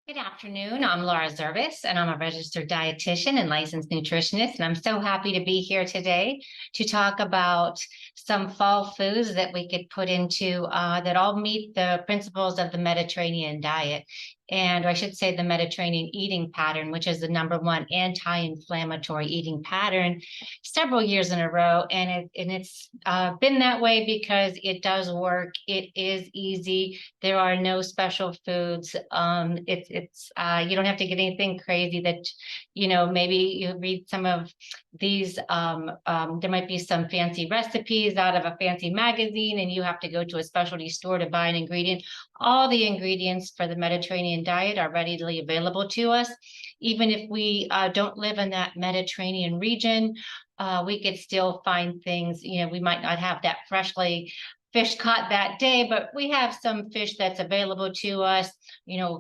Good afternoon. I'm Laura Zervos, and I'm a registered dietitian and licensed nutritionist. And I'm so happy to be here today to talk about some fall foods that we could put into that all meet the principles of the Mediterranean diet. And I should say the Mediterranean eating pattern, which is the number one anti-inflammatory eating pattern several years in a row. And it's been that way because it does work. It is easy. There are no special foods. It's you don't have to get anything crazy that, maybe you read some of these. There might be some fancy recipes out of a fancy magazine, and you have to go to a specialty store to buy an ingredient. All the ingredients for the Mediterranean diet are readily available to us. Even if we don't live in that Mediterranean region, we could still find things. We might not have that freshly fish caught that day, but we have some fish that's available to us.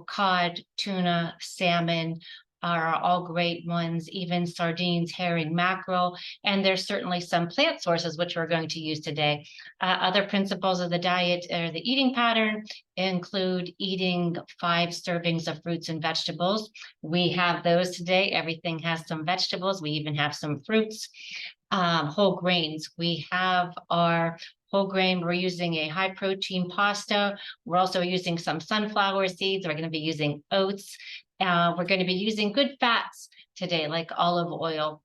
Cod, tuna, salmon are all great ones, even sardines, herring, mackerel, and there's certainly some plant sources which we're going to use today. Other principles of the diet or the eating pattern include eating 5 servings of fruits and vegetables. We have those today. Everything has some vegetables. We even have some fruits. Whole grains. We have our whole grain. We're using a high protein pasta. We're also using some sunflower seeds. We're going to be using oats. We're going to be using good fats today, like olive oil.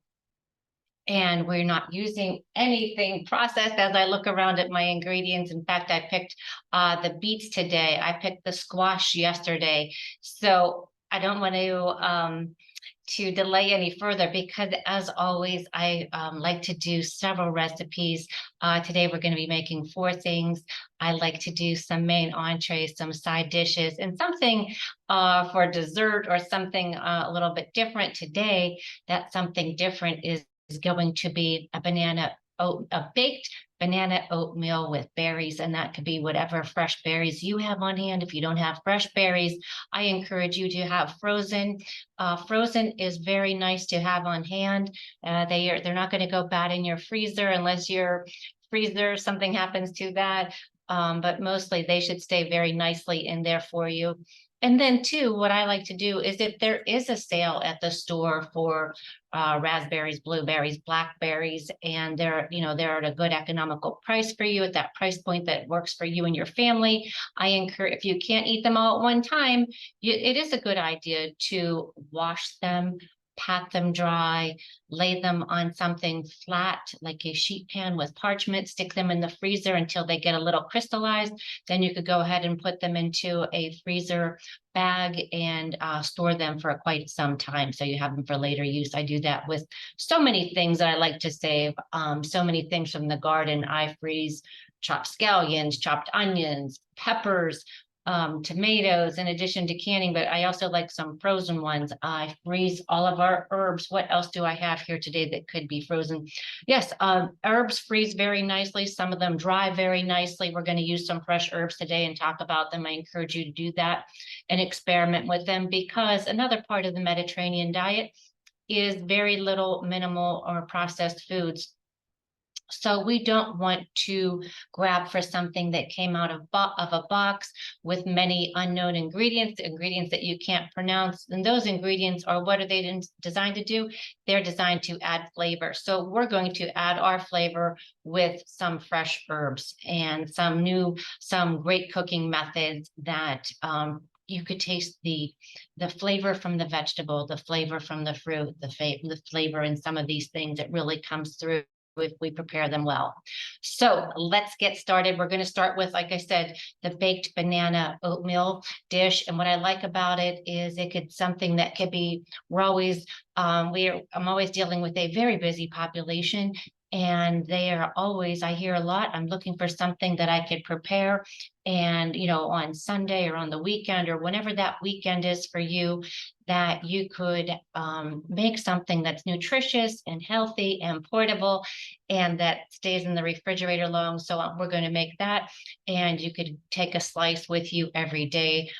And we're not using anything processed as I look around at my ingredients. In fact, I picked the beets today. I picked the squash yesterday. So I don't want to delay any further because, as always, I like to do several recipes. Today we're going to be making 4 things. I like to do some main entrees, some side dishes, and something for dessert or something a little bit different today. That something different is going to be a baked banana oatmeal with berries, and that could be whatever fresh berries you have on hand. If you don't have fresh berries, I encourage you to have frozen. Frozen is very nice to have on hand. They're not going to go bad in your freezer unless your freezer something happens to that. But mostly they should stay very nicely in there for you. And then too, what I like to do is if there is a sale at the store for raspberries, blueberries, blackberries, and they're at a good economical price for you at that price point that works for you and your family. I encourage, if you can't eat them all at one time, it is a good idea to wash them, pat them dry, lay them on something flat like a sheet pan with parchment, stick them in the freezer until they get a little crystallized. Then you could go ahead and put them into a freezer bag and store them for quite some time so you have them for later use. I do that with so many things that I like to save. So many things from the garden. I freeze chopped scallions, chopped onions, peppers, tomatoes in addition to canning, but I also like some frozen ones. I freeze all of our herbs. What else do I have here today that could be frozen? Yes, herbs freeze very nicely. Some of them dry very nicely. We're going to use some fresh herbs today and talk about them. I encourage you to do that and experiment with them because another part of the Mediterranean diet is very little minimal or processed foods. So we don't want to grab for something that came out of a box with many unknown ingredients that you can't pronounce. And those ingredients are, what are they designed to do? They're designed to add flavor. So we're going to add our flavor with some fresh herbs and some great cooking methods that you could taste the flavor from the vegetable, the flavor from the fruit, the flavor in some of these things that really comes through if we prepare them well. So let's get started. We're going to start with, like I said, the baked banana oatmeal dish. And what I like about it is something that could be, I'm always dealing with a very busy population. And I hear a lot, I'm looking for something that I could prepare and, on Sunday or on the weekend or whenever that weekend is for you, that you could make something that's nutritious and healthy and portable and that stays in the refrigerator long. So we're going to make that, and you could take a slice with you every day,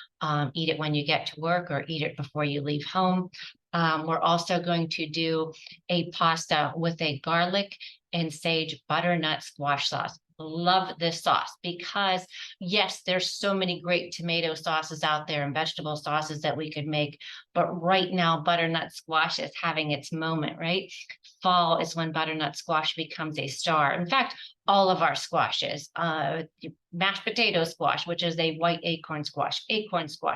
eat it when you get to work or eat it before you leave home. We're also going to do a pasta with a garlic and sage butternut squash sauce. love this sauce because yes, there's so many great tomato sauces out there and vegetable sauces that we could make, but right now butternut squash is having its moment, right? Fall is when butternut squash becomes a star. In fact, all of our squashes, mashed potato squash, which is a white acorn squash,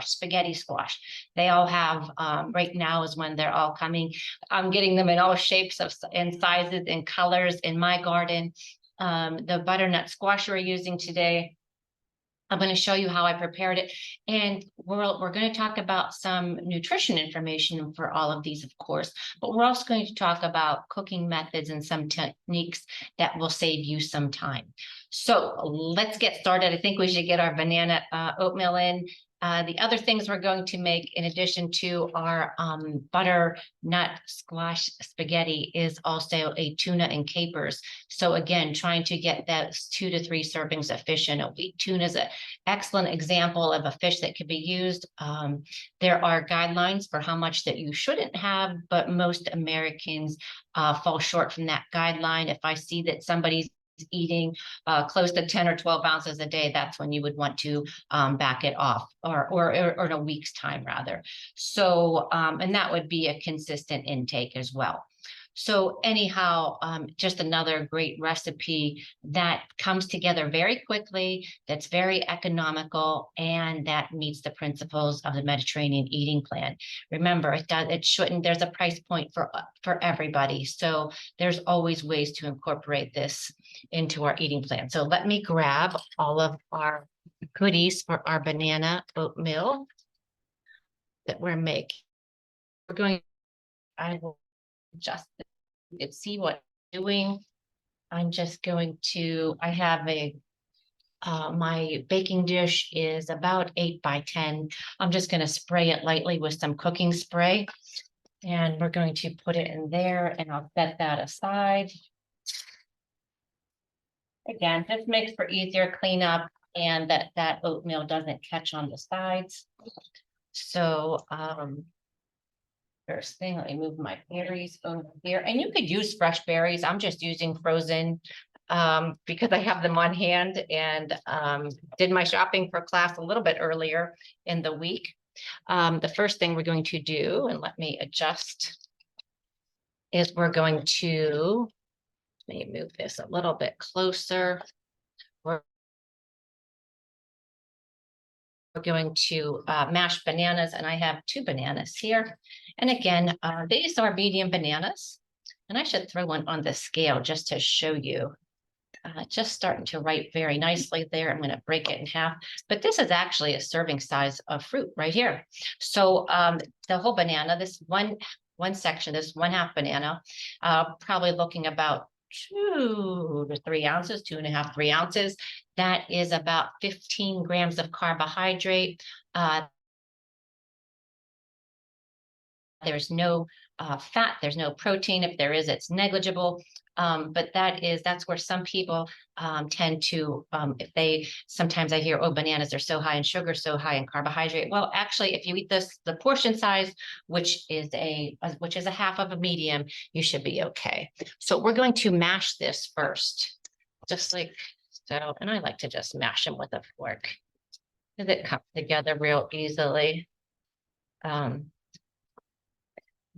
spaghetti squash, they all have, right now is when they're all coming. I'm getting them in all shapes of and sizes and colors in my garden. The butternut squash we're using today, I'm going to show you how I prepared it. And we're going to talk about some nutrition information for all of these, of course, but we're also going to talk about cooking methods and some techniques that will save you some time. So let's get started. I think we should get our banana oatmeal in. The other things we're going to make in addition to our butternut squash spaghetti is also a tuna and capers. So again, trying to get those 2 to 3 servings of fish in a week. Tuna is an excellent example of a fish that could be used. There are guidelines for how much that you shouldn't have, but most Americans fall short from that guideline. If I see that somebody's eating close to 10 or 12 ounces a day, that's when you would want to back it off, or in a week's time rather. So, and that would be a consistent intake as well. So anyhow, just another great recipe that comes together very quickly, that's very economical, and that meets the principles of the Mediterranean eating plan. Remember, it shouldn't, there's a price point for everybody. So there's always ways to incorporate this into our eating plan. So let me grab all of our goodies for our banana oatmeal that we're making. We're going, I will just see what I'm doing. I'm just going to, I have my baking dish is about 8 by 10. I'm just going to spray it lightly with some cooking spray. And we're going to put it in there, and I'll set that aside. Again, this makes for easier cleanup, and that oatmeal doesn't catch on the sides. So, first thing, let me move my berries over here. And you could use fresh berries. I'm just using frozen because I have them on hand, and did my shopping for class a little bit earlier in the week. The first thing we're going to do, and let me adjust, is we're going to, let me move this a little bit closer. We're going to mash bananas, and I have 2 bananas here. And again, these are medium bananas, and I should throw one on the scale just to show you. Just starting to ripe very nicely there. I'm going to break it in half, but this is actually a serving size of fruit right here. So the whole banana, this one section, this 1/2 banana, probably looking about 2 to 3 ounces, 2.5, 3 ounces. That is about 15 grams of carbohydrate. There's no fat, there's no protein. If there is, it's negligible. But that's where some people tend to, sometimes I hear, oh, bananas are so high in sugar, so high in carbohydrate. Well, actually, if you eat the portion size, which is a 1/2 of a medium, you should be okay. So we're going to mash this first, just like so. And I like to just mash them with a fork because it comes together real easily.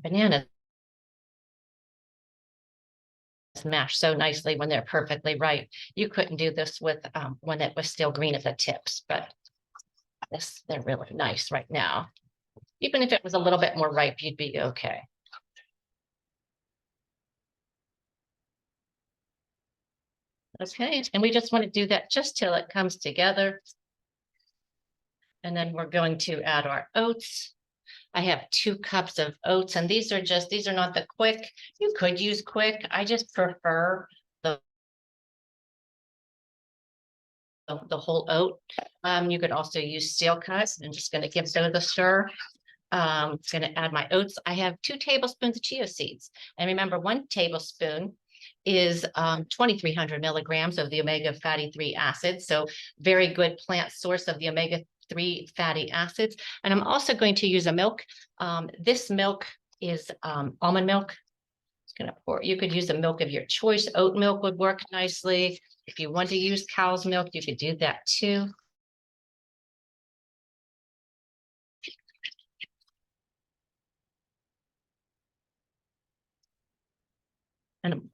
Bananas smash so nicely when they're perfectly ripe. You couldn't do this with when it was still green at the tips, but they're really nice right now. Even if it was a little bit more ripe, you'd be okay. Okay, and we just want to do that just till it comes together. And then we're going to add our oats. I have 2 cups of oats, and these are not the quick. You could use quick. I just prefer the whole oat. You could also use steel cut. I'm just going to give those a stir. I'm going to add my oats. I have 2 tablespoons of chia seeds. And remember, 1 tablespoon is 2,300 milligrams of the omega fatty 3 acids. So very good plant source of the omega 3 fatty acids. And I'm also going to use a milk. This milk is almond milk. It's going to pour. You could use the milk of your choice. Oat milk would work nicely. If you want to use cow's milk, you could do that too. And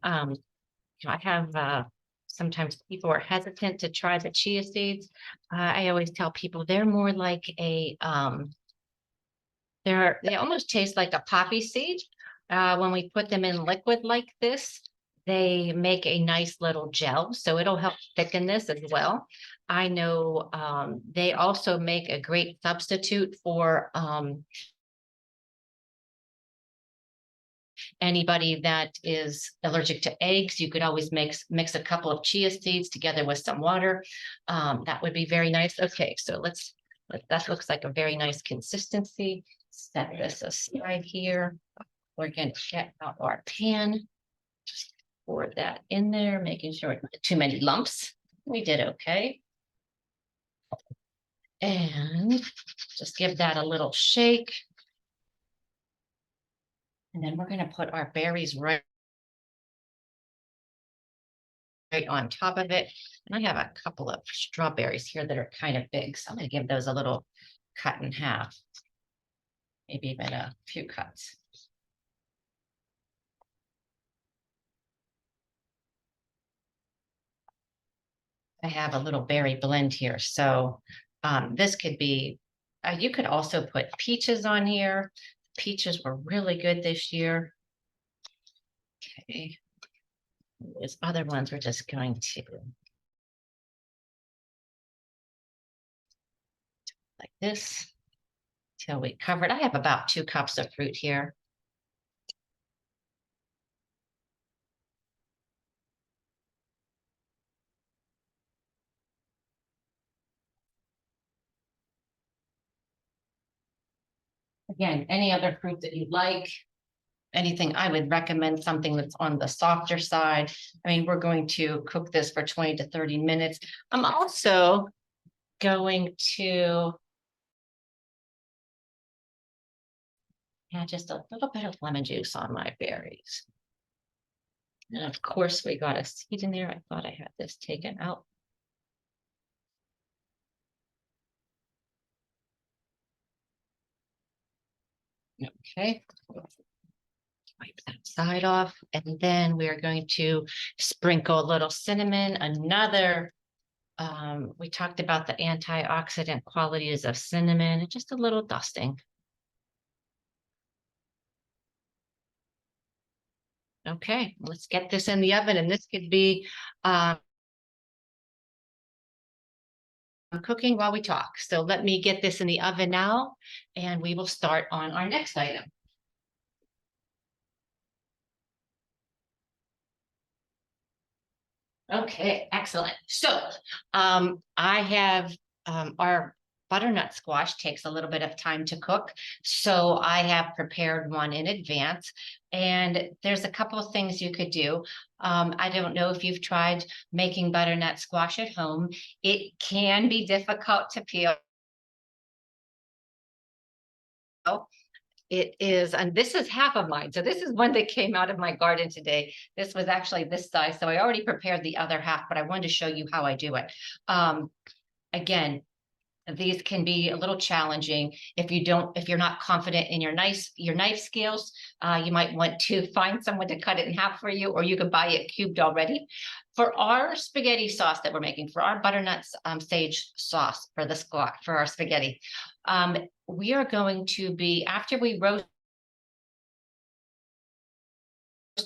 I have sometimes people are hesitant to try the chia seeds. I always tell people they're more like a they almost taste like a poppy seed. When we put them in liquid like this, they make a nice little gel, so it'll help thicken this as well. I know they also make a great substitute for anybody that is allergic to eggs. You could always mix a couple of chia seeds together with some water. That would be very nice. Okay, so that looks like a very nice consistency. Set this aside here. We're going to get out our pan. Just pour that in there, making sure it's not too many lumps. We did okay. And just give that a little shake. And then we're going to put our berries right on top of it. And I have a couple of strawberries here that are kind of big, so I'm going to give those a little cut in half, maybe even a few cuts. I have a little berry blend here, so this could be, you could also put peaches on here. Peaches were really good this year. Okay. These other ones we're just going to like this till we cover it. I have about 2 cups of fruit here. Again, any other fruit that you like, anything, I would recommend something that's on the softer side. I mean, we're going to cook this for 20 to 30 minutes. I'm also going to add just a little bit of lemon juice on my berries. And of course, we got a seed in there. I thought I had this taken out. Okay. Wipe that side off. And then we are going to sprinkle a little cinnamon, we talked about the antioxidant qualities of cinnamon, and just a little dusting. Okay, let's get this in the oven, and this could be cooking while we talk. So let me get this in the oven now, and we will start on our next item. Okay, excellent. So I have our butternut squash takes a little bit of time to cook. So I have prepared one in advance. And there's a couple of things you could do. I don't know if you've tried making butternut squash at home. It can be difficult to peel. It is, and this is half of mine. So this is one that came out of my garden today. This was actually this size. So I already prepared the other half, but I wanted to show you how I do it. Again, these can be a little challenging if you're not confident in your knife skills. You might want to find someone to cut it in half for you, or you could buy it cubed already. For our spaghetti sauce that we're making, for our butternut sage sauce for our spaghetti, we are going to be, after we roast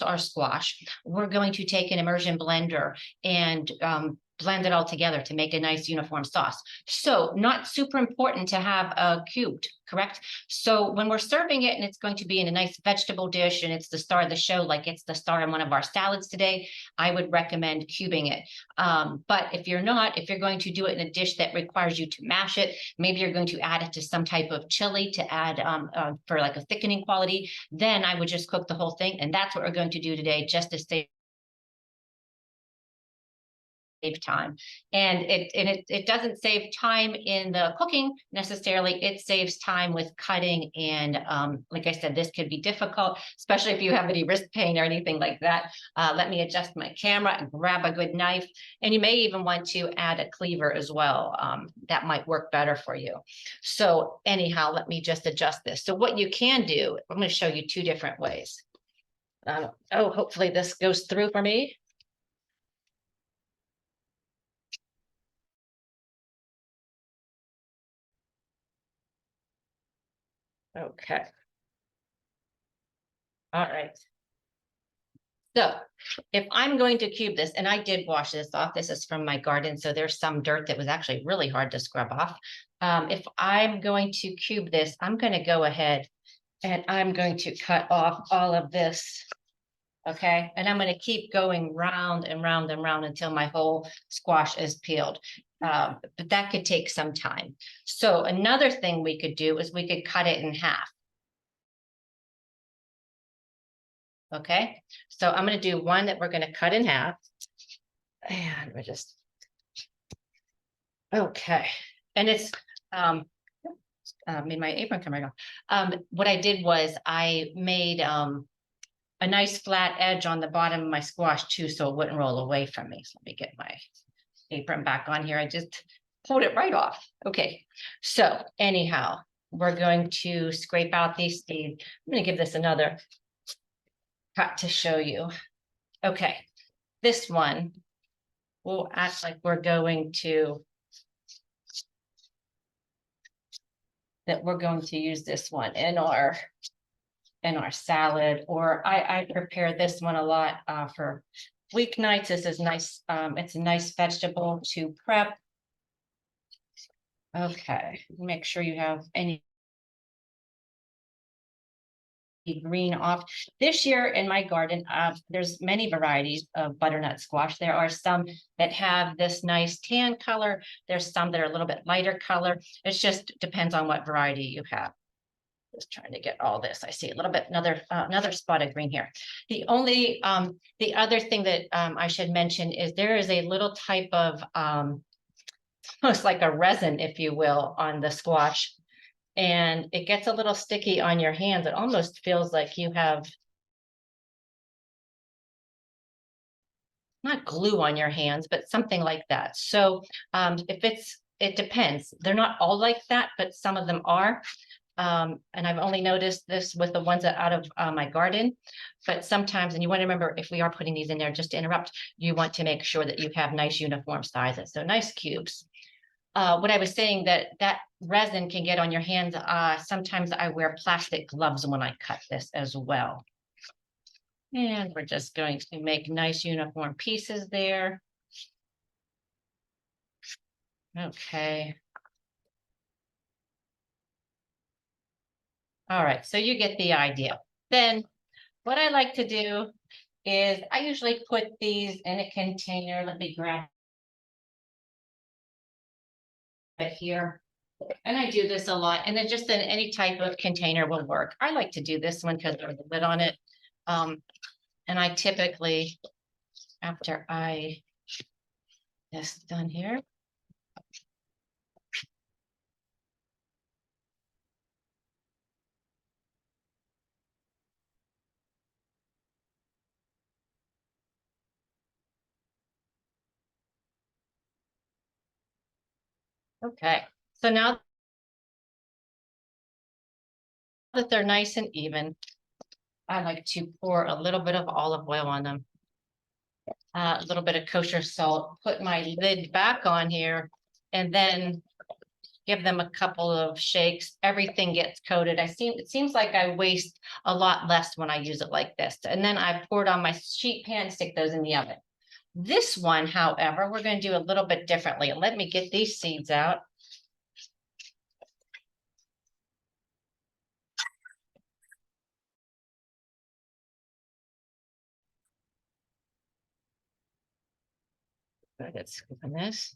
our squash, we're going to take an immersion blender and blend it all together to make a nice uniform sauce. So not super important to have a cubed, correct? So when we're serving it and it's going to be in a nice vegetable dish and it's the star of the show, like it's the star in one of our salads today, I would recommend cubing it. But if you're going to do it in a dish that requires you to mash it, maybe you're going to add it to some type of chili to add for like a thickening quality, then I would just cook the whole thing. And that's what we're going to do today, just to save save time. And it doesn't save time in the cooking necessarily. It saves time with cutting. And like I said, this could be difficult, especially if you have any wrist pain or anything like that. Let me adjust my camera and grab a good knife. And you may even want to add a cleaver as well. That might work better for you. So anyhow, let me just adjust this. So what you can do, I'm going to show you two different ways. Oh, hopefully this goes through for me. Okay. All right. So if I'm going to cube this, and I did wash this off, this is from my garden, so there's some dirt that was actually really hard to scrub off. If I'm going to cube this, I'm going to go ahead and I'm going to cut off all of this. Okay, and I'm going to keep going round and round and round until my whole squash is peeled. But that could take some time. So another thing we could do is we could cut it in half. Okay, so I'm going to do one that we're going to cut in half. And we're just, okay. And it's, made my apron come right off. What I did was I made a nice flat edge on the bottom of my squash too, so it wouldn't roll away from me. So let me get my apron back on here. I just pulled it right off. Okay, so anyhow, we're going to scrape out these seeds. I'm going to give this another cut to show you. Okay, this one will act like we're going to use this one in our salad, or I prepare this one a lot for weeknights. This is nice. It's a nice vegetable to prep. Okay, make sure you have any green off. This year in my garden, there's many varieties of butternut squash. There are some that have this nice tan color. There's some that are a little bit lighter color. It just depends on what variety you have. Just trying to get all this. I see a little bit, another spot of green here. The only, the other thing that I should mention is there is a little type of, almost like a resin, if you will, on the squash. And it gets a little sticky on your hands. It almost feels like you have not glue on your hands, but something like that. So it depends. They're not all like that, but some of them are. And I've only noticed this with the ones that out of my garden, but sometimes, and you want to remember, if we are putting these in there, just to interrupt, you want to make sure that you have nice uniform sizes. So nice cubes. What I was saying, that resin can get on your hands. Sometimes I wear plastic gloves when I cut this as well. And we're just going to make nice uniform pieces there. Okay. All right, so you get the idea. Then what I like to do is I usually put these in a container. Let me grab it here. And I do this a lot, and then just in any type of container will work. I like to do this one because there's a lid on it. And I typically, after I this done here. Okay, so now that they're nice and even, I like to pour a little bit of olive oil on them. A little bit of kosher salt, put my lid back on here, and then give them a couple of shakes. Everything gets coated. It seems like I waste a lot less when I use it like this. And then I pour it on my sheet pan, stick those in the oven. This one, however, we're going to do a little bit differently. Let me get these seeds out. Let's open this.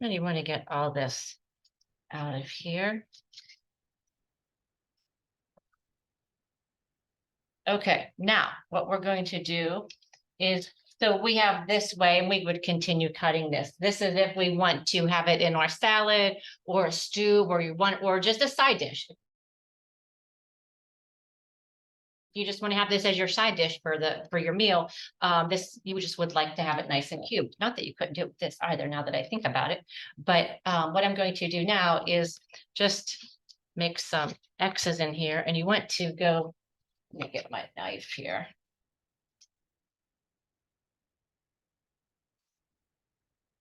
And you want to get all this out of here. Okay, now what we're going to do is, so we have this way and we would continue cutting this. This is if we want to have it in our salad or a stew or you want, or just a side dish. You just want to have this as your side dish for your meal. This you just would like to have it nice and cubed. Not that you couldn't do it with this either, now that I think about it. But what I'm going to do now is just make some X's in here, and you want to go. Let me get my knife here.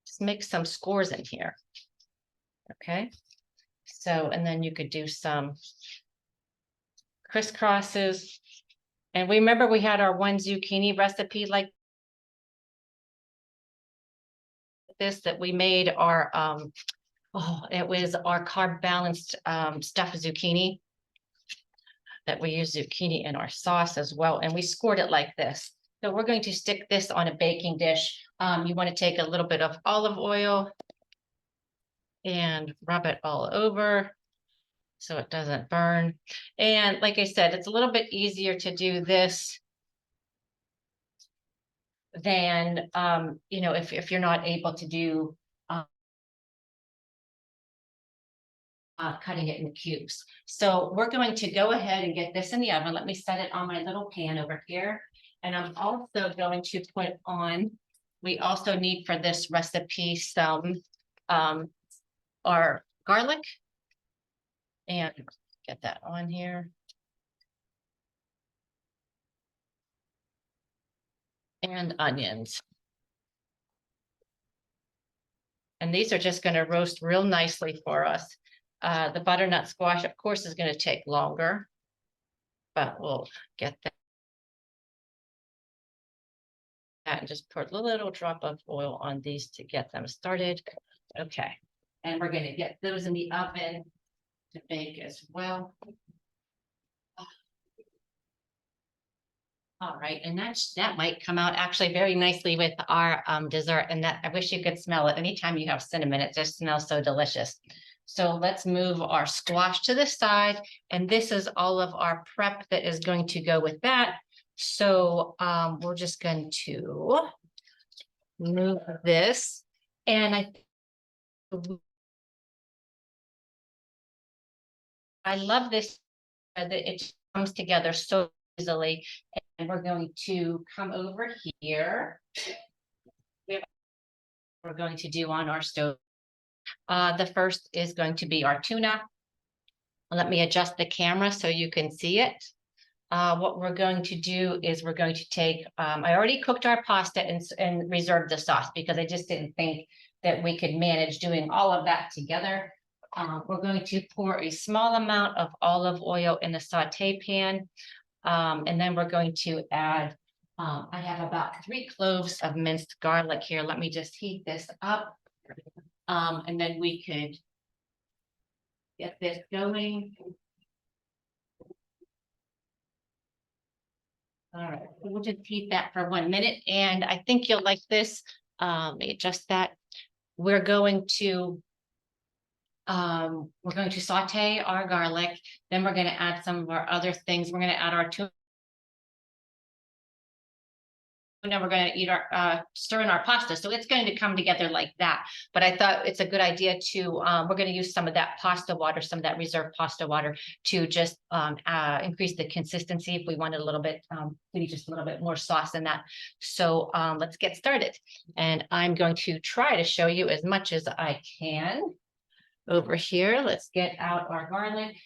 Just make some scores in here. Okay. So, and then you could do some crisscrosses. And remember we had our one zucchini recipe like this that we made our, it was our carb balanced stuffed zucchini that we use zucchini in our sauce as well. And we scored it like this. So we're going to stick this on a baking dish. You want to take a little bit of olive oil and rub it all over so it doesn't burn. And like I said, it's a little bit easier to do this than, you know, if you're not able to do cutting it in cubes. So we're going to go ahead and get this in the oven. Let me set it on my little pan over here. And I'm also going to put on, we also need for this recipe some our garlic. And get that on here. And onions. And these are just going to roast real nicely for us. The butternut squash, of course, is going to take longer, but we'll get that. And just put a little drop of oil on these to get them started. Okay. And we're going to get those in the oven to bake as well. All right, and that might come out actually very nicely with our dessert, and that I wish you could smell it. Anytime you have cinnamon, it just smells so delicious. So let's move our squash to the side, and this is all of our prep that is going to go with that. So we're just going to move this, and I love this that it comes together so easily. And we're going to come over here. We're going to do on our stove. The first is going to be our tuna. Let me adjust the camera so you can see it. What we're going to do is we're going to take, I already cooked our pasta and reserved the sauce because I just didn't think that we could manage doing all of that together. We're going to pour a small amount of olive oil in the saute pan. And then we're going to add, I have about 3 cloves of minced garlic here. Let me just heat this up. And then we could get this going. All right, we'll just heat that for 1 minute. And I think you'll like this. Let me adjust that. We're going to saute our garlic. Then we're going to add some of our other things. We're going to add our tuna. Now we're going to eat our stir in our pasta, so it's going to come together like that. But I thought it's a good idea to we're going to use some of that pasta water, some of that reserved pasta water, to just increase the consistency if we wanted a little bit, maybe just a little bit more sauce in that. So let's get started, and I'm going to try to show you as much as I can over here. Let's get out our garlic.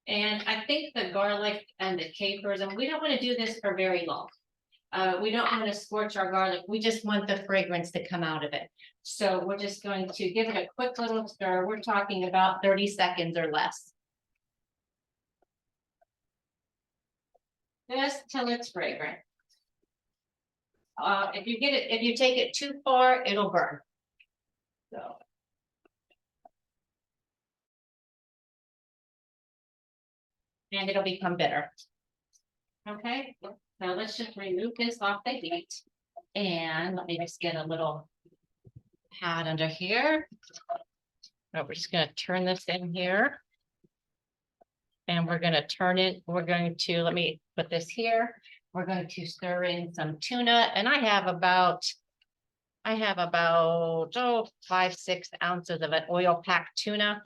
And I think the garlic and the capers, and we don't want to do this for very long. We don't want to scorch our garlic. We just want the fragrance to come out of it. So we're just going to give it a quick little stir. We're talking about 30 seconds or less. Just till it's fragrant. If you take it too far, it'll burn. So. And it'll become bitter. Okay, so let's just remove this off the heat. And let me just get a little pad under here. Oh, we're just going to turn this in here. And we're going to turn it. We're going to, let me put this here. We're going to stir in some tuna, and I have about 5-6 ounces of an oil packed tuna.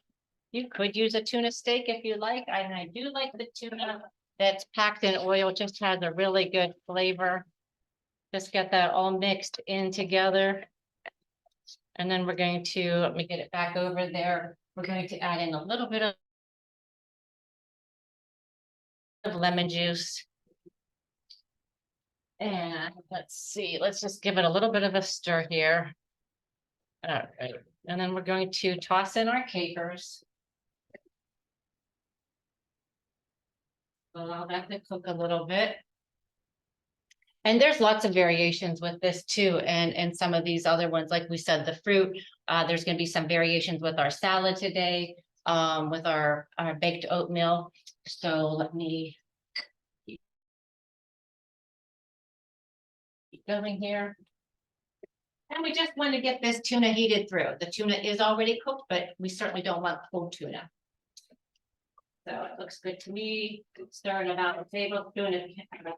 You could use a tuna steak if you like. And I do like the tuna that's packed in oil. It just has a really good flavor. Just get that all mixed in together. And then we're going to, let me get it back over there. We're going to add in a little bit of lemon juice. And let's see, let's just give it a little bit of a stir here. All right, and then we're going to toss in our capers. Allow that to cook a little bit. And there's lots of variations with this too, and some of these other ones, like we said, the fruit. There's going to be some variations with our salad today, with our baked oatmeal. So let me keep going here. And we just want to get this tuna heated through. The tuna is already cooked, but we certainly don't want cold tuna. So it looks good to me. Stir in about a tablespoon of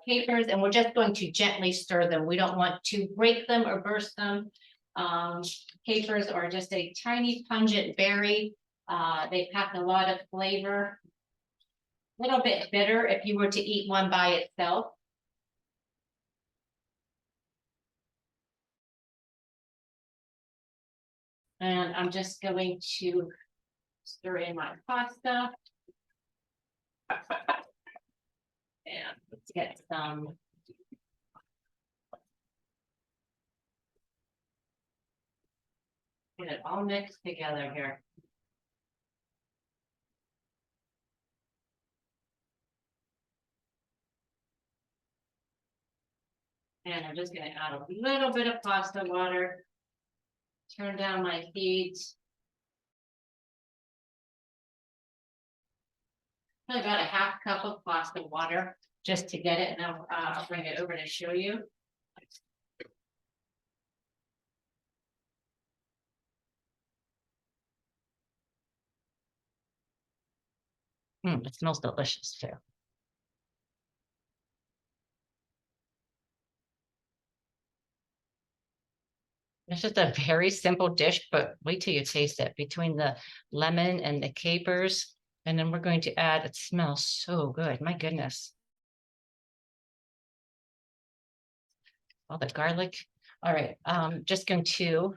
capers, and we're just going to gently stir them. We don't want to break them or burst them. Capers are just a tiny pungent berry. They pack a lot of flavor. A little bit bitter if you were to eat one by itself. And I'm just going to stir in my pasta. And let's get some. Get it all mixed together here. And I'm just going to add a little bit of pasta water. Turn down my heat. About a half cup of pasta water just to get it, and I'll bring it over to show you. It smells delicious too. It's just a very simple dish, but wait till you taste it between the lemon and the capers. And then we're going to add, it smells so good. My goodness. All the garlic. All right. Just going to,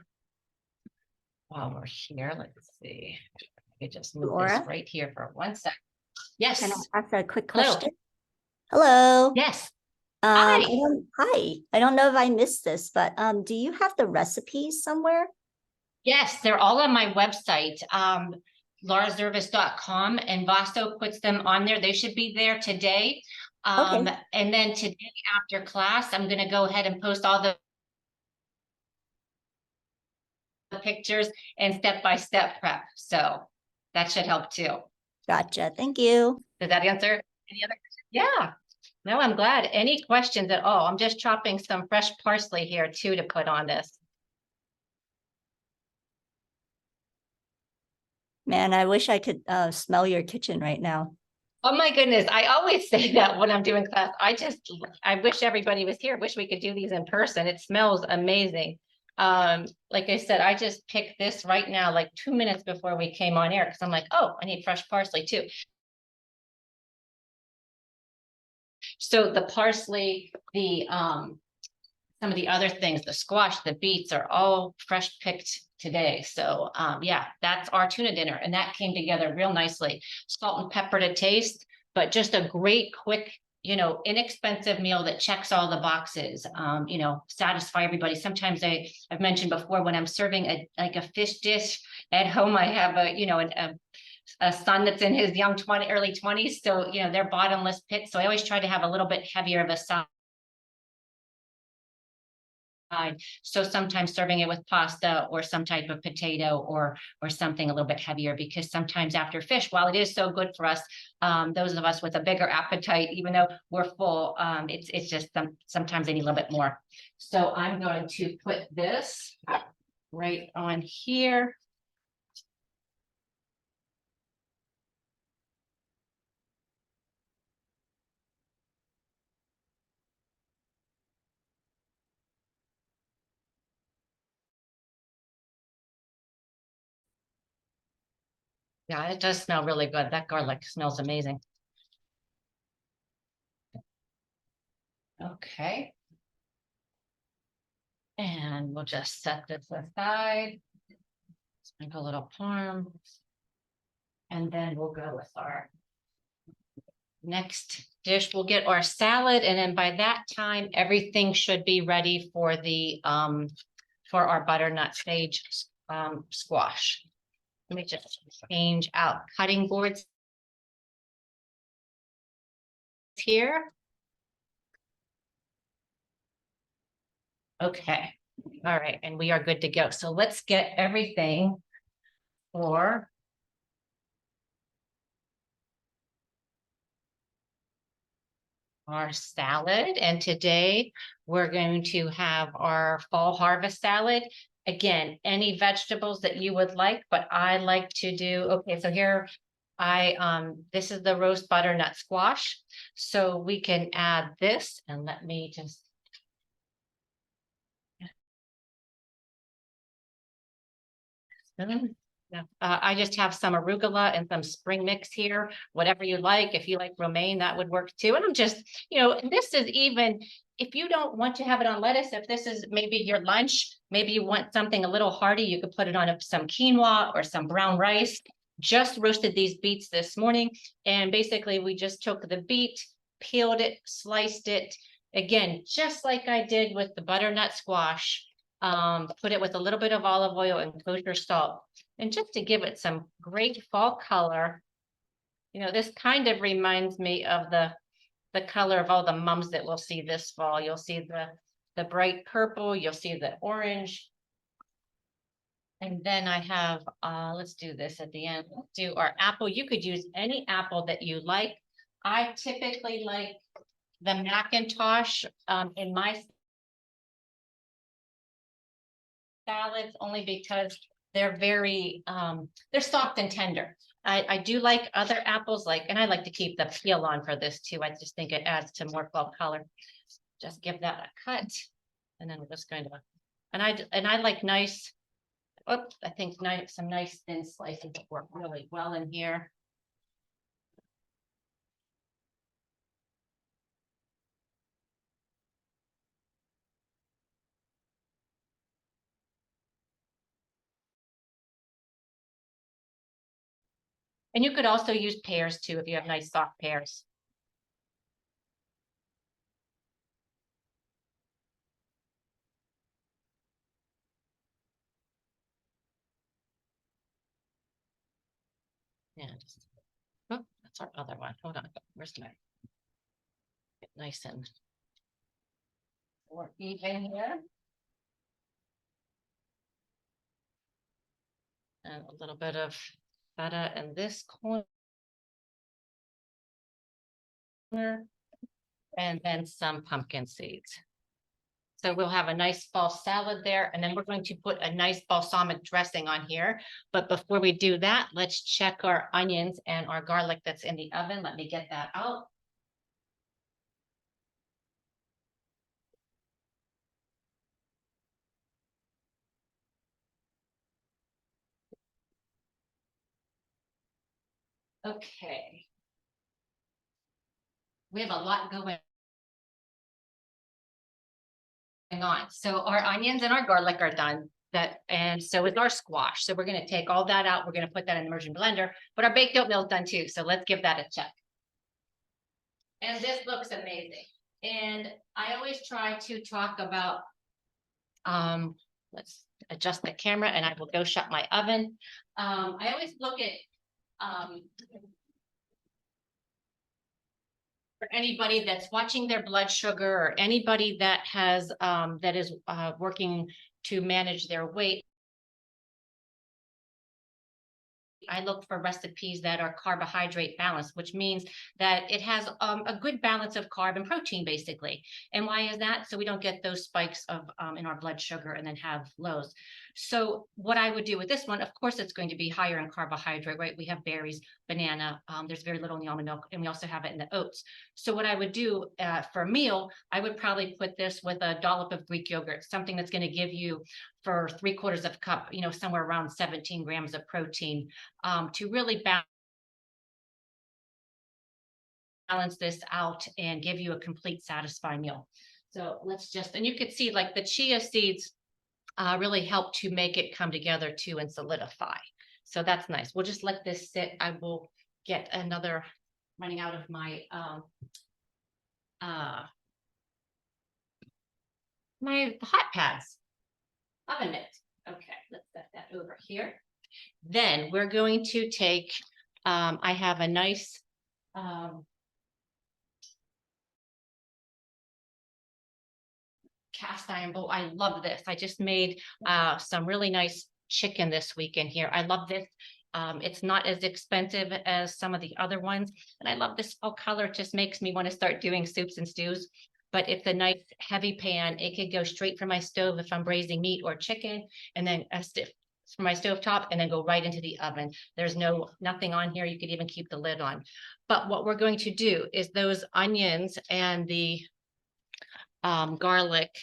while we're here, let's see. I just move this right here for 1 second. Yes. Can I ask a quick Hello. question? Hello. Yes. Hi. I don't know if I missed this, but do you have the recipes somewhere? Yes, they're all on my website, laurazervos.com, and Vaso puts them on there. They should be there today. Okay. And then today after class, I'm going to go ahead and post all the pictures and step-by-step prep. So that should help too. Gotcha. Thank you. Does that answer any other questions? Yeah. No, I'm glad. Any questions at all? I'm just chopping some fresh parsley here too to put on this. Man, I wish I could smell your kitchen right now. Oh my goodness. I always say that when I'm doing class. I wish everybody was here. Wish we could do these in person. It smells amazing. Like I said, I just picked this right now, like 2 minutes before we came on air, because I'm like, oh, I need fresh parsley too. So the parsley, some of the other things, the squash, the beets are all fresh picked today. So yeah, that's our tuna dinner, and that came together real nicely. Salt and pepper to taste, but just a great, quick, inexpensive meal that checks all the boxes, satisfy everybody. Sometimes I've mentioned before, when I'm serving a fish dish at home, I have a son that's in his early 20s. So, they're bottomless pits. So I always try to have a little bit heavier of a side. So sometimes serving it with pasta or some type of potato or something a little bit heavier, because sometimes after fish, while it is so good for us, those of us with a bigger appetite, even though we're full, it's just sometimes they need a little bit more. So I'm going to put this right on here. Yeah, it does smell really good. That garlic smells amazing. Okay. And we'll just set this aside. Sprinkle a little parm. And then we'll go with our next dish. We'll get our salad, and then by that time, everything should be ready for our butternut sage squash. Let me just change out cutting boards here. Okay, all right, and we are good to go. So let's get everything for our salad. And today we're going to have our fall harvest salad. Again, any vegetables that you would like, but I like to do, okay, so here this is the roast butternut squash. So we can add this, and let me just I just have some arugula and some spring mix here, whatever you like. If you like romaine, that would work too. And I'm just, this is even, if you don't want to have it on lettuce, if this is maybe your lunch, maybe you want something a little hearty, you could put it on some quinoa or some brown rice. Just roasted these beets this morning. And basically we just took the beet, peeled it, sliced it. Again, just like I did with the butternut squash. Put it with a little bit of olive oil and kosher salt. And just to give it some great fall color, this kind of reminds me of the color of all the mums that we'll see this fall. You'll see the bright purple, you'll see the orange. And then I have, let's do this at the end. Let's do our apple. You could use any apple that you like. I typically like the Macintosh in my salads only because they're very they're soft and tender. I do like other apples, and I like to keep the peel on for this too. I just think it adds to more fall color. Just give that a cut, and then we're just going to, and I like nice. Oops, I think some nice thin slices work really well in here. And you could also use pears too if you have nice soft pears. Yeah, oh, that's our other one. Hold on, where's my get nice and more even here. And a little bit of feta in this corner. And then some pumpkin seeds. So we'll have a nice fall salad there, and then we're going to put a nice balsamic dressing on here. But before we do that, let's check our onions and our garlic that's in the oven. Let me get that out. Okay. We have a lot going on. So our onions and our garlic are done. And so is our squash. So we're going to take all that out. We're going to put that in the immersion blender, but our baked oatmeal is done too. So let's give that a check. And this looks amazing. And I always try to talk about, let's adjust the camera and I will go shut my oven. I always look at, for anybody that's watching their blood sugar or anybody that has, that is working to manage their weight. I look for recipes that are carbohydrate balanced, which means that it has a good balance of carb and protein, basically. And why is that? So we don't get those spikes of in our blood sugar and then have lows. So what I would do with this one, of course, it's going to be higher in carbohydrate, right? We have berries, banana, there's very little in the almond milk, and we also have it in the oats. So what I would do for a meal, I would probably put this with a dollop of Greek yogurt, something that's going to give you for 3/4 of a cup, you know, somewhere around 17 grams of protein, to really balance this out and give you a complete satisfying meal. So let's just, and you can see like the chia seeds really help to make it come together too and solidify. So that's nice. We'll just let this sit. I will get another, running out of my my hot pads, oven mitt. Okay, let's set that over here. Then we're going to take, I have a nice cast iron bowl. I love this. I just made some really nice chicken this weekend here. I love this. It's not as expensive as some of the other ones. And I love this fall color. It just makes me want to start doing soups and stews. But it's a nice heavy pan. It could go straight from my stove if I'm braising meat or chicken, and then a stiff from my stove top, and then go right into the oven. There's nothing on here. You could even keep the lid on. But what we're going to do is those onions and the garlic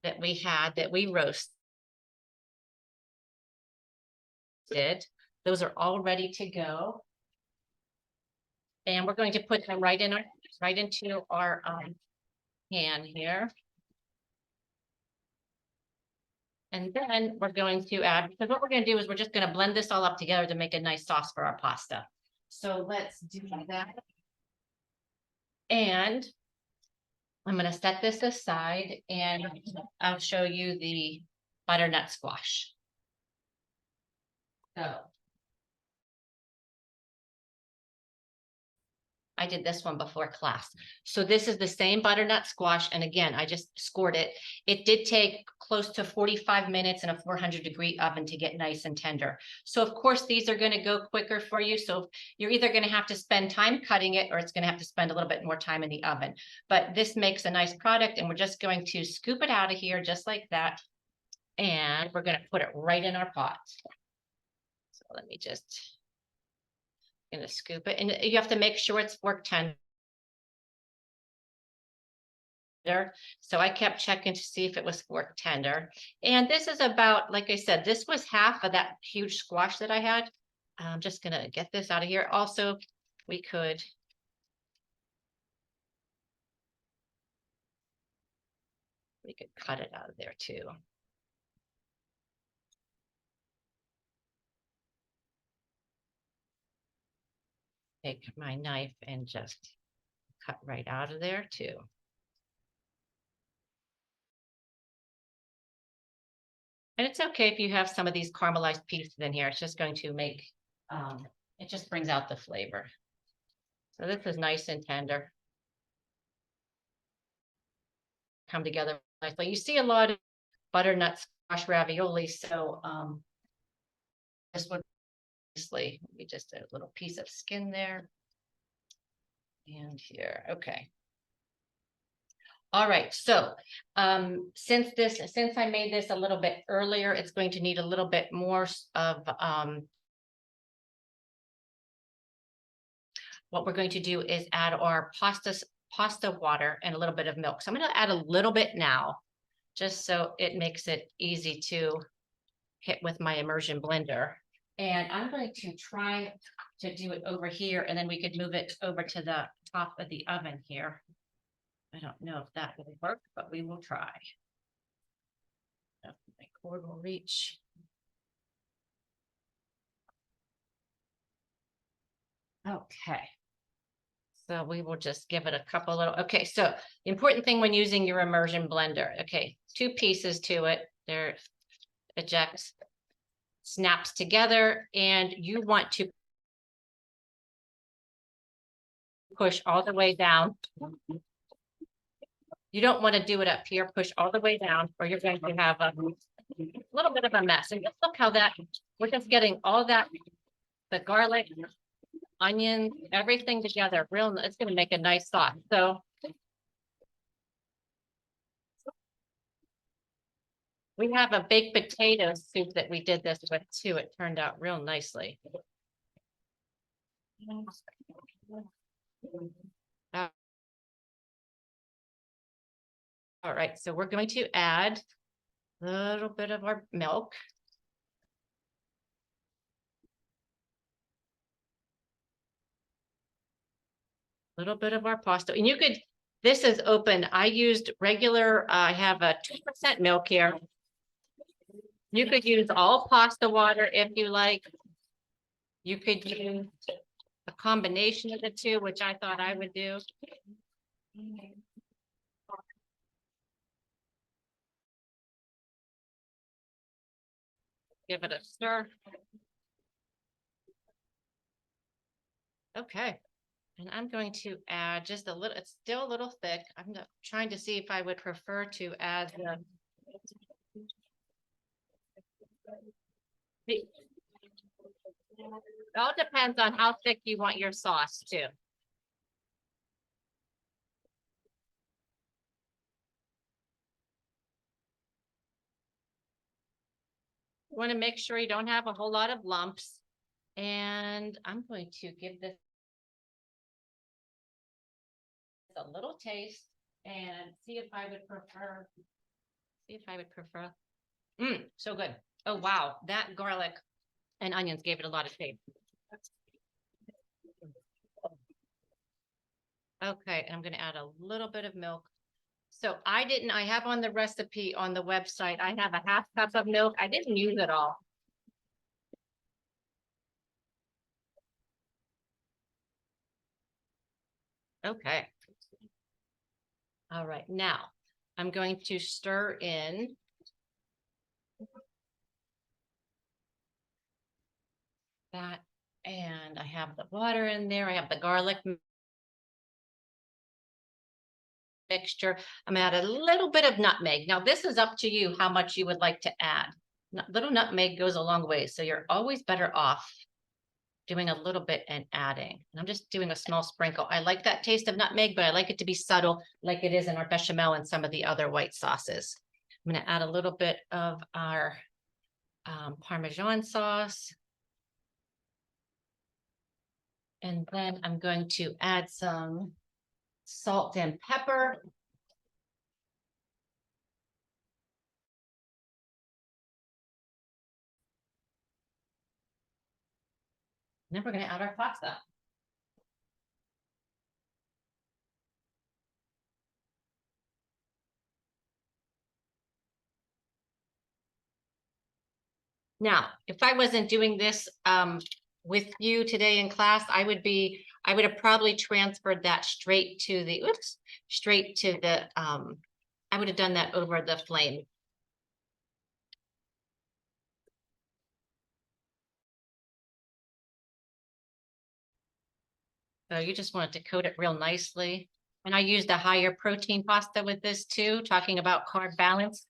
that we roasted, those are all ready to go. And we're going to put them right into our pan here. And then we're going to add, because what we're going to do is we're just going to blend this all up together to make a nice sauce for our pasta. So let's do that. And I'm going to set this aside and I'll show you the butternut squash. So I did this one before class. So this is the same butternut squash. And again, I just scored it. It did take close to 45 minutes in a 400-degree oven to get nice and tender. So of course, these are going to go quicker for you. So you're either going to have to spend time cutting it, or it's going to have to spend a little bit more time in the oven. But this makes a nice product, and we're just going to scoop it out of here just like that. And we're going to put it right in our pot. So let me just gonna scoop it, and you have to make sure it's fork tender. So I kept checking to see if it was fork tender. And this is about, like I said, this was half of that huge squash that I had. I'm just gonna get this out of here. Also, we could cut it out of there too. Take my knife and just cut right out of there too. And it's okay if you have some of these caramelized pieces in here. It's just going to make, it just brings out the flavor. So this is nice and tender. Come together nicely. You see a lot of butternut squash ravioli. So this would nicely, maybe just a little piece of skin there. And here, okay. All right, so since I made this a little bit earlier, it's going to need a little bit more of what we're going to do is add our pasta water and a little bit of milk. So I'm going to add a little bit now, just so it makes it easy to hit with my immersion blender. And I'm going to try to do it over here, and then we could move it over to the top of the oven here. I don't know if that will work, but we will try. If my cord will reach. Okay. So we will just give it a couple little, okay. So the important thing when using your immersion blender, okay, 2 pieces to it. There ejects, snaps together, and you want to push all the way down. You don't want to do it up here, push all the way down, or you're going to have a little bit of a mess. And just look how that, we're just getting all that, the garlic, onion, everything together. It's going to make a nice sauce. So we have a baked potato soup that we did this with too. It turned out real nicely. All right, so we're going to add little bit of our milk. Little bit of our pasta, and you could, this is open. I used regular, I have a 2% milk here. You could use all pasta water if you like. You could use a combination of the two, which I thought I would do. Give it a stir. Okay. And I'm going to add just a little, it's still a little thick. I'm trying to see if I would prefer to add it all depends on how thick you want your sauce too. You want to make sure you don't have a whole lot of lumps. And I'm going to give this a little taste and see if I would prefer. So good. Oh, wow. That garlic and onions gave it a lot of shape. Okay, and I'm going to add a little bit of milk. So I have on the recipe on the website, I have a half cup of milk. I didn't use it all. Okay. All right, now I'm going to stir in that, and I have the water in there. I have the garlic mixture. I'm gonna add a little bit of nutmeg. Now this is up to you how much you would like to add. Little nutmeg goes a long way, so you're always better off doing a little bit and adding. And I'm just doing a small sprinkle. I like that taste of nutmeg, but I like it to be subtle like it is in our bechamel and some of the other white sauces. I'm going to add a little bit of our Parmesan sauce. And then I'm going to add some salt and pepper. And then we're going to add our pasta. Now, if I wasn't doing this with you today in class, I would have probably transferred that straight to the, I would have done that over the flame. So you just want it to coat it real nicely. And I used a higher protein pasta with this too, talking about carb balance.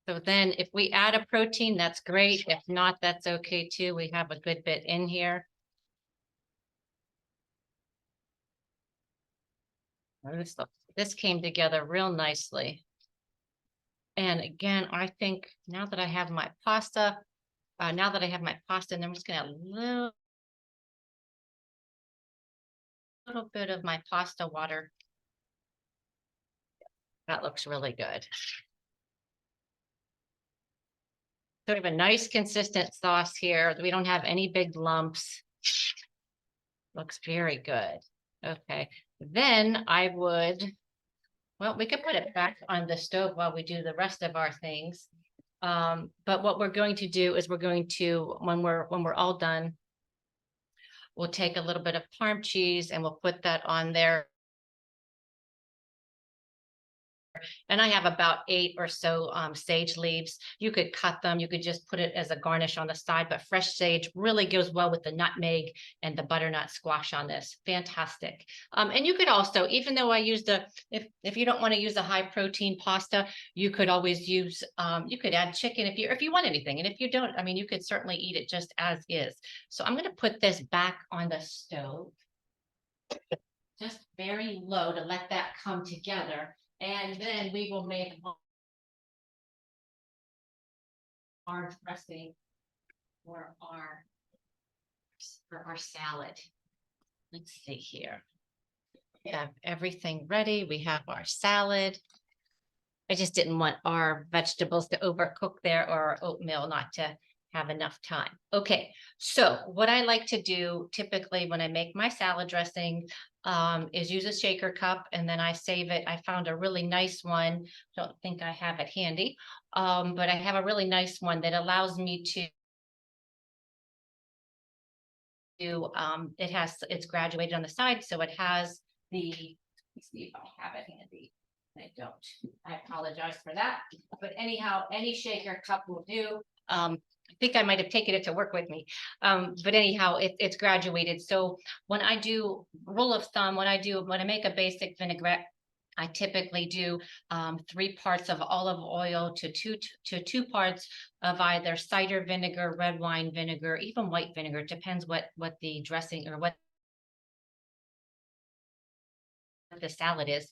So then if we add a protein, that's great. If not, that's okay too. We have a good bit in here. This came together real nicely. And again, I think now that I have my pasta, and then I'm just gonna add a little bit of my pasta water. That looks really good. So we have a nice consistent sauce here. We don't have any big lumps. Looks very good. Okay, then we could put it back on the stove while we do the rest of our things. But what we're going to do is when we're all done, we'll take a little bit of Parm cheese and we'll put that on there. And I have about 8 or so sage leaves. You could cut them. You could just put it as a garnish on the side, but fresh sage really goes well with the nutmeg and the butternut squash on this. Fantastic. And you could also, even though I use if you don't want to use a high protein pasta, you could always use, you could add chicken if you want anything. And if you don't, I mean, you could certainly eat it just as is. So I'm going to put this back on the stove, just very low to let that come together. And then we will make our dressing for our salad. Let's see here. We have everything ready. We have our salad. I just didn't want our vegetables to overcook there or our oatmeal not to have enough time. Okay, so what I like to do typically when I make my salad dressing is use a shaker cup and then I save it. I found a really nice one. Don't think I have it handy, but I have a really nice one that allows me to do it's graduated on the side, so it has let's see if I have it handy. I don't. I apologize for that. But anyhow, any shaker cup will do. I think I might have taken it to work with me. But anyhow, it's graduated. So when I do rule of thumb, when I make a basic vinaigrette, I typically do 3 parts of olive oil to two parts of either cider vinegar, red wine vinegar, even white vinegar. It depends what the dressing or what the salad is.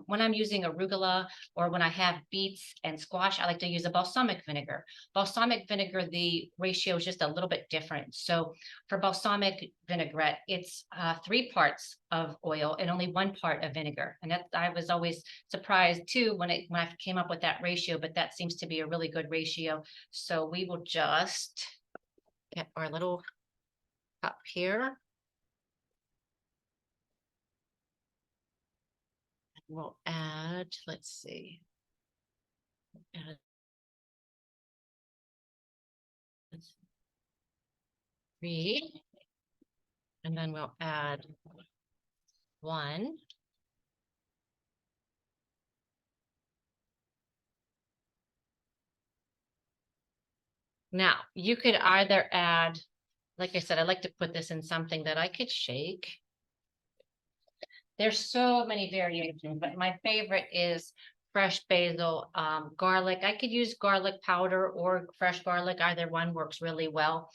When I'm using arugula or when I have beets and squash, I like to use a balsamic vinegar. Balsamic vinegar, the ratio is just a little bit different. So for balsamic vinaigrette, it's 3 parts of oil and only 1 part of vinegar. And that I was always surprised too when I came up with that ratio, but that seems to be a really good ratio. So we will just get our little cup here. We'll add, let's see. Add 3. And then we'll add 1. Now, you could either add, like I said, I like to put this in something that I could shake. There's so many variations, but my favorite is fresh basil, garlic. I could use garlic powder or fresh garlic. Either one works really well.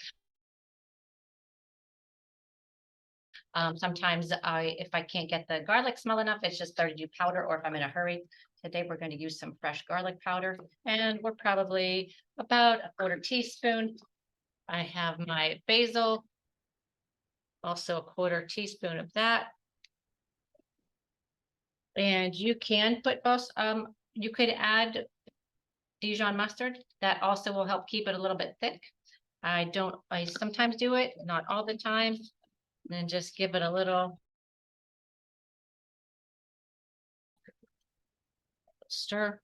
Sometimes if I can't get the garlic smell enough, it's just started to do powder, or if I'm in a hurry. Today we're going to use some fresh garlic powder, and we're probably about a 1/4 teaspoon. I have my basil, also a 1/4 teaspoon of that. And you can put you could add Dijon mustard. That also will help keep it a little bit thick. I sometimes do it, not all the time. And then just give it a little stir.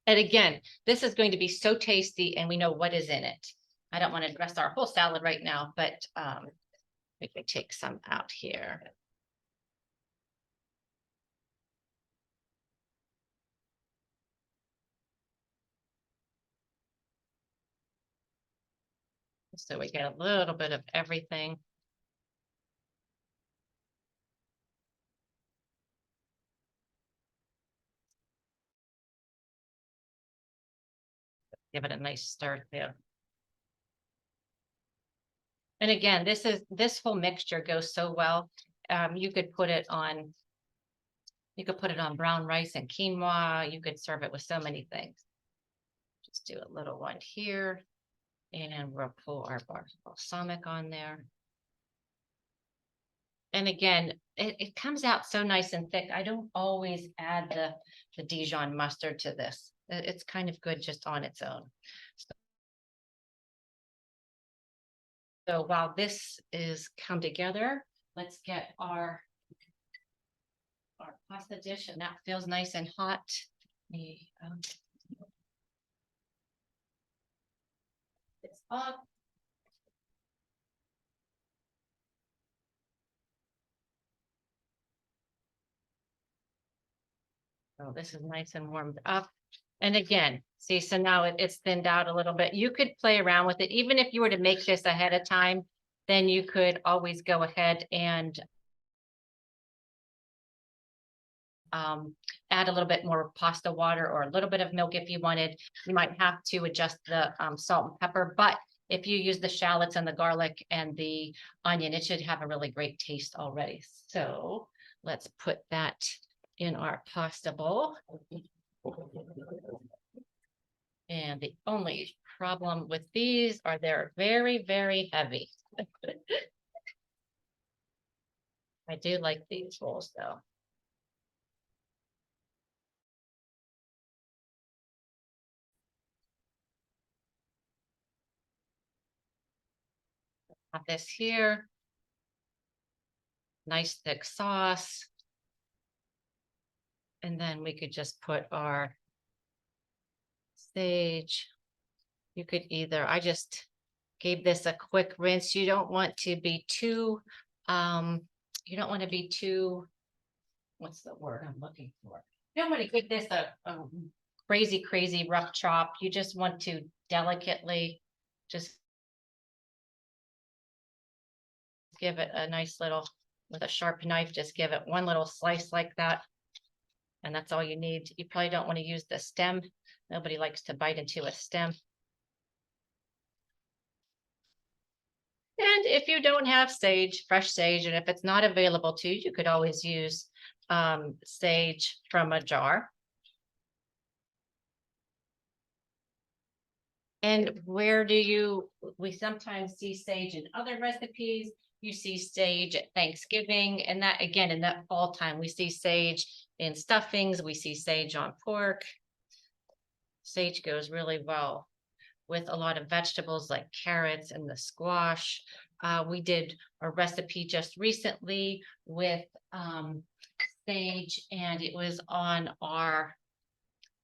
And again, this is going to be so tasty and we know what is in it. I don't want to dress our whole salad right now, but we can take some out here. So we get a little bit of everything. Give it a nice stir there. And again, this whole mixture goes so well. You could put it on brown rice and quinoa. You could serve it with so many things. Just do a little one here. And we'll pull our balsamic on there. And again, it comes out so nice and thick. I don't always add the Dijon mustard to this. It's kind of good just on its own. So while this is come together, let's get our pasta dish, and that feels nice and hot. It's up. So this is nice and warmed up. And again, see, so now it's thinned out a little bit. You could play around with it. Even if you were to make this ahead of time, then you could always go ahead and add a little bit more pasta water or a little bit of milk if you wanted. You might have to adjust the salt and pepper, but if you use the shallots and the garlic and the onion, it should have a really great taste already. So let's put that in our pasta bowl. And the only problem with these are they're very, very heavy. I do like these bowls though. Have this here. Nice thick sauce. And then we could just put our sage. You could either, I just gave this a quick rinse. You don't want to be too, you don't want to be too, what's the word I'm looking for? You don't want to give this a crazy rough chop. You just want to delicately just give it a nice little, with a sharp knife, just give it one little slice like that. And that's all you need. You probably don't want to use the stem. Nobody likes to bite into a stem. And if you don't have sage, fresh sage, and if it's not available to you, you could always use sage from a jar. And where do you, we sometimes see sage in other recipes. You see sage at Thanksgiving, and that again, in that fall time, we see sage in stuffings, we see sage on pork. Sage goes really well with a lot of vegetables like carrots and the squash. We did a recipe just recently with sage, and it was on our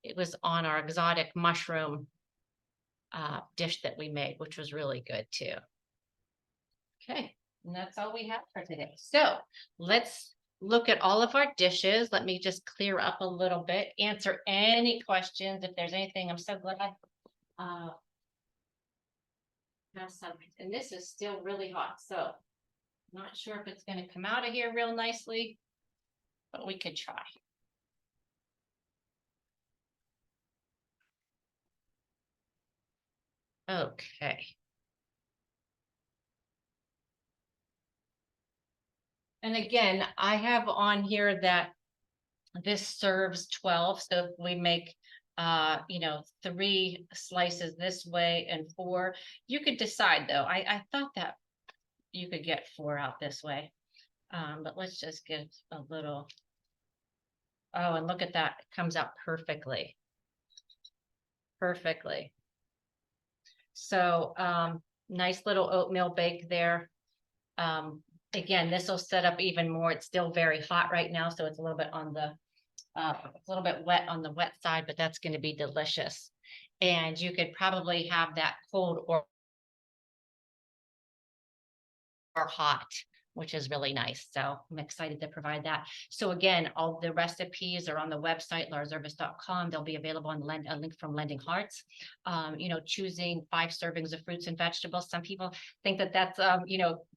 exotic mushroom dish that we made, which was really good too. Okay, and that's all we have for today. So let's look at all of our dishes. Let me just clear up a little bit, answer any questions if there's anything. I'm so glad I have some, and this is still really hot, so not sure if it's going to come out of here real nicely, but we could try. Okay. And again, I have on here that this serves 12. So if we make, 3 slices this way and 4, you could decide though. I thought that you could get 4 out this way. But let's just get a little, oh, and look at that. It comes out perfectly. Perfectly. So, nice little oatmeal bake there. Again, this will set up even more. It's still very hot right now, so it's a little bit on the it's a little bit wet on the wet side, but that's going to be delicious. And you could probably have that cold or hot, which is really nice. So I'm excited to provide that. So again, all the recipes are on the website, larazervos.com. They'll be available on a link from Lending Hearts. Choosing 5 servings of fruits and vegetables. Some people think that that's,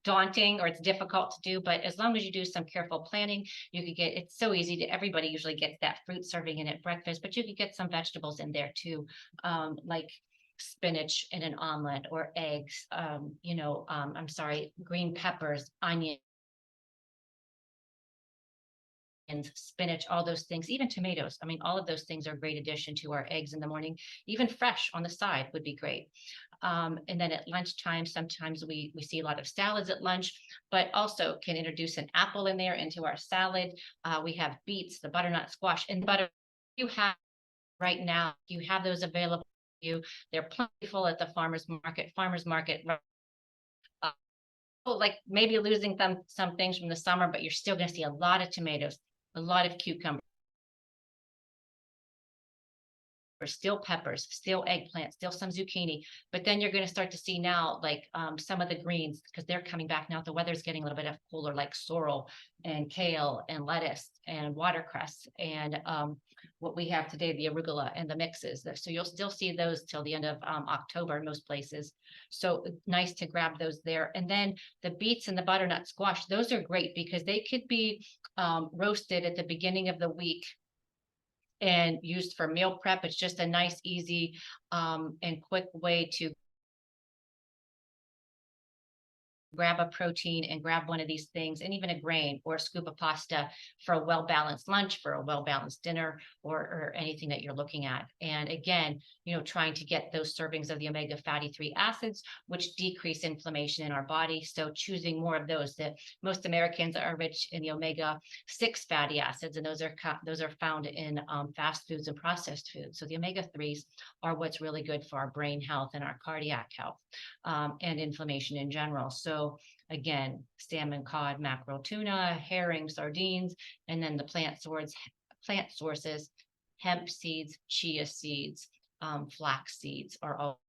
daunting or it's difficult to do, but as long as you do some careful planning, you could get, it's so easy to, everybody usually gets that fruit serving in at breakfast, but you could get some vegetables in there too, like spinach in an omelet or eggs, green peppers, onions, spinach, all those things, even tomatoes. I mean, all of those things are a great addition to our eggs in the morning. Even fresh on the side would be great. And then at lunchtime, sometimes we see a lot of salads at lunch, but also can introduce an apple in there into our salad. We have beets, the butternut squash, and butter you have right now. You have those available. They're plentiful at the farmers market. Like maybe losing some things from the summer, but you're still going to see a lot of tomatoes, a lot of cucumbers, still peppers, still eggplant, still some zucchini. But then you're going to start to see now like some of the greens, because they're coming back now. The weather's getting a little bit cooler, like sorrel and kale and lettuce and watercress and what we have today, the arugula and the mixes. So you'll still see those till the end of October in most places. So nice to grab those there. And then the beets and the butternut squash, those are great because they could be roasted at the beginning of the week and used for meal prep. It's just a nice, easy, and quick way to grab a protein and grab one of these things and even a grain or a scoop of pasta for a well-balanced lunch, for a well-balanced dinner, or anything that you're looking at. And again, trying to get those servings of the omega fatty 3 acids, which decrease inflammation in our body. So choosing more of those. That most Americans are rich in the omega 6 fatty acids, and those are found in fast foods and processed foods. So the omega 3s are what's really good for our brain health and our cardiac health, and inflammation in general. So So again, salmon, cod, mackerel, tuna, herring, sardines, and then the plant sources, hemp seeds, chia seeds, flax seeds are all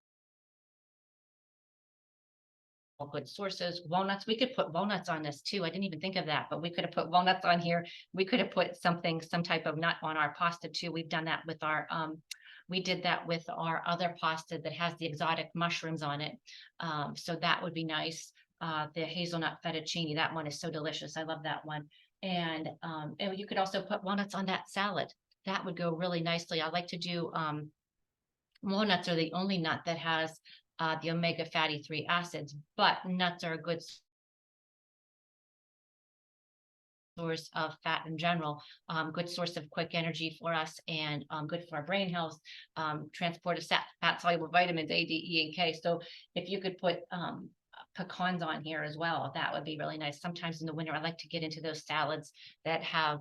good sources. Walnuts, we could put walnuts on this too. I didn't even think of that, but we could have put walnuts on here. We could have put some type of nut on our pasta too. We've done that with our we did that with our other pasta that has the exotic mushrooms on it. So that would be nice. The hazelnut fettuccine, that one is so delicious. I love that one. And you could also put walnuts on that salad. That would go really nicely. I like to do walnuts are the only nut that has the omega fatty 3 acids, but nuts are a good source of fat in general, good source of quick energy for us, and good for our brain health, transport of fat soluble vitamins A, D, E, and K. So if you could put pecans on here as well, that would be really nice. Sometimes in the winter, I like to get into those salads that have,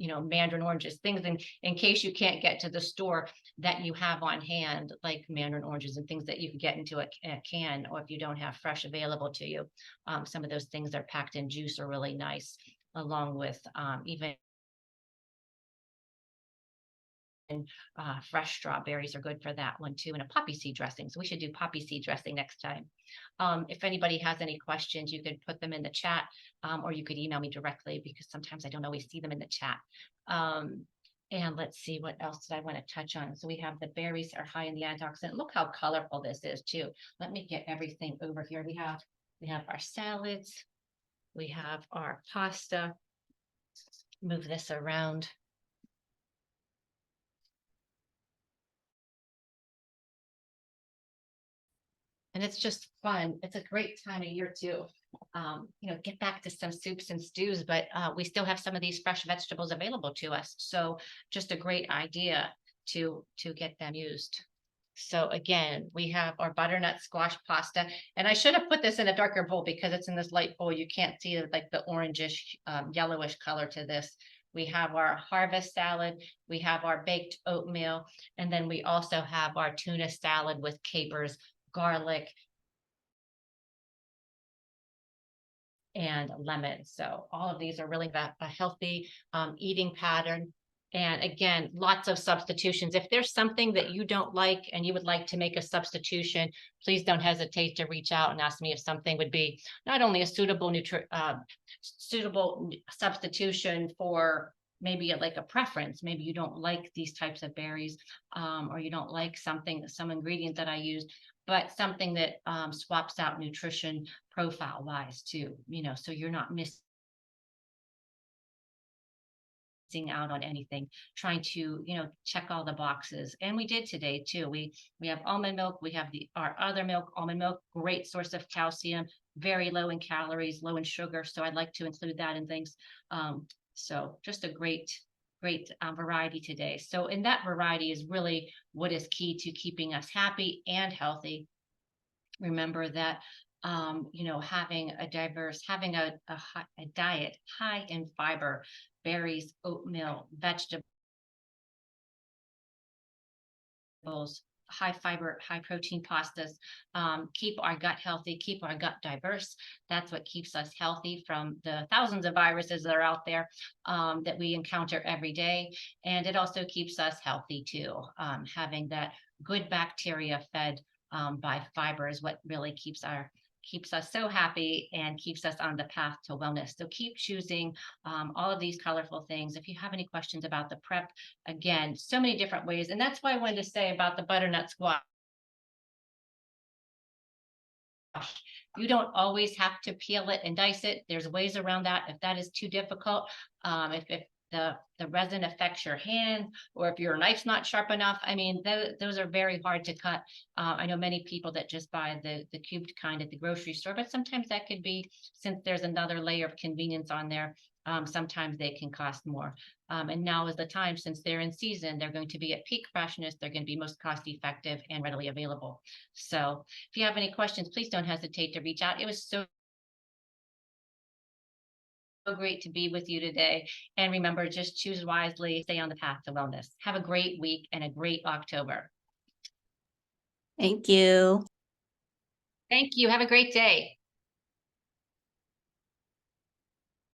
mandarin oranges, things in case you can't get to the store that you have on hand, like mandarin oranges and things that you can get into a can, or if you don't have fresh available to you. Some of those things that are packed in juice are really nice, along with even fresh strawberries are good for that one too, and a poppy seed dressing. So we should do poppy seed dressing next time. If anybody has any questions, you could put them in the chat, or you could email me directly, because sometimes I don't always see them in the chat. And let's see, what else did I want to touch on? So we have the berries are high in the antioxidant. Look how colorful this is too. Let me get everything over here. We have our salads. We have our pasta. Move this around. And it's just fun. It's a great time of year too. Get back to some soups and stews, but we still have some of these fresh vegetables available to us. So just a great idea to get them used. So again, we have our butternut squash pasta, and I should have put this in a darker bowl because it's in this light bowl. You can't see like the orangish, yellowish color to this. We have our harvest salad, we have our baked oatmeal, and then we also have our tuna salad with capers, garlic, and lemon. So all of these are really a healthy eating pattern. And again, lots of substitutions. If there's something that you don't like and you would like to make a substitution, please don't hesitate to reach out and ask me if something would be not only a suitable substitution for maybe like a preference. Maybe you don't like these types of berries, or you don't like some ingredient that I used, but something that swaps out nutrition profile wise too, so you're not missing out on anything, trying to check all the boxes. And we did today too. We have almond milk, we have our other milk, almond milk, great source of calcium, very low in calories, low in sugar, so I'd like to include that in things. So just a great variety today. So in that variety is really what is key to keeping us happy and healthy. Remember that having a diet high in fiber, berries, oatmeal, vegetables, high fiber, high protein pastas, keep our gut healthy, keep our gut diverse. That's what keeps us healthy from the thousands of viruses that are out there that we encounter every day. And it also keeps us healthy too. Having that good bacteria fed by fiber is what really keeps us so happy and keeps us on the path to wellness. So keep choosing all of these colorful things. If you have any questions about the prep, again, so many different ways. And that's why I wanted to say about the butternut squash. You don't always have to peel it and dice it. There's ways around that. If that is too difficult, if the resin affects your hand, or if your knife's not sharp enough, those are very hard to cut. I know many people that just buy the cubed kind at the grocery store, but sometimes that could be, since there's another layer of convenience on there, sometimes they can cost more. And now is the time, since they're in season, they're going to be at peak freshness, they're going to be most cost effective and readily available. So if you have any questions, please don't hesitate to reach out. It was so great to be with you today. And remember, just choose wisely, stay on the path to wellness. Have a great week and a great October. Thank you. Thank you. Have a great day.